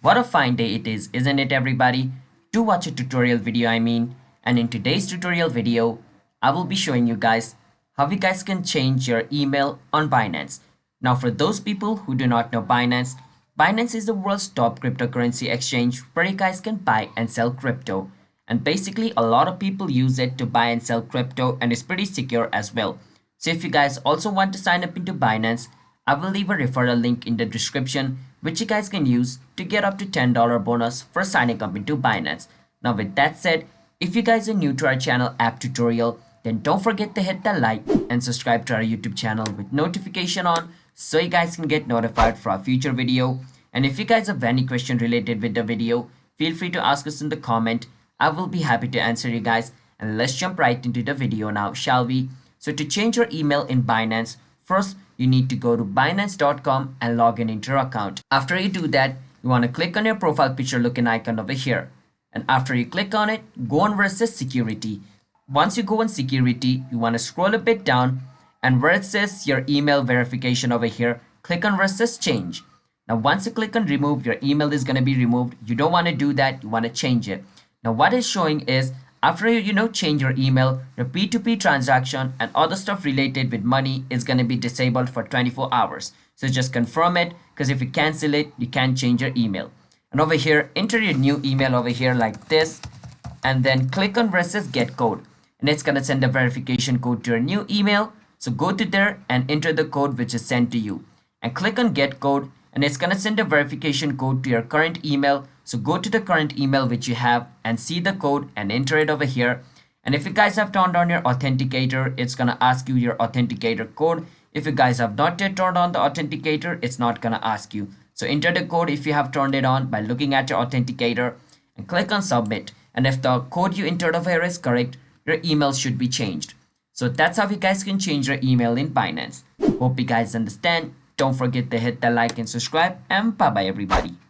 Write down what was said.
What a fine day it is, isn't it everybody? Do watch a tutorial video and in today's tutorial video, I will be showing you guys how you guys can change your email on Binance. Now for those people who do not know Binance, Binance is the world's top cryptocurrency exchange where you guys can buy and sell crypto. And basically a lot of people use it to buy and sell crypto and it's pretty secure as well. So if you guys also want to sign up into Binance, I will leave a referral link in the description which you guys can use to get up to $10 bonus for signing up into Binance. Now with that said, if you guys are new to our channel app tutorial, then don't forget to hit that like and subscribe to our YouTube channel with notification on so you guys can get notified for our future video. And if you guys have any question related with the video, feel free to ask us in the comment. I will be happy to answer you guys. And let's jump right into the video now, shall we? So to change your email in Binance, first you need to go to binance.com and log in into your account. After you do that, you want to click on your profile picture looking icon over here. And after you click on it, go on where it says security. Once you go on security, you want to scroll a bit down and where it says your email verification over here, click on where it says change. Now once you click on remove, your email is going to be removed. You don't want to do that, you want to change it. Now what it's showing is after you change your email, your P2P transaction and other stuff related with money is going to be disabled for 24 hours. So just confirm it, because if you cancel it, you can't change your email. And over here, enter your new email over here like this, and then click on where it says get code. And it's going to send a verification code to your new email. So go to there and enter the code which is sent to you. And click on get code, and it's going to send a verification code to your current email. So go to the current email which you have and see the code and enter it over here. And if you guys have turned on your authenticator, it's going to ask you your authenticator code. If you guys have not yet turned on the authenticator, it's not going to ask you. So enter the code if you have turned it on by looking at your authenticator and click on submit. And if the code you entered over here is correct, your email should be changed. So that's how you guys can change your email in Binance. Hope you guys understand. Don't forget to hit the like and subscribe, and bye bye everybody.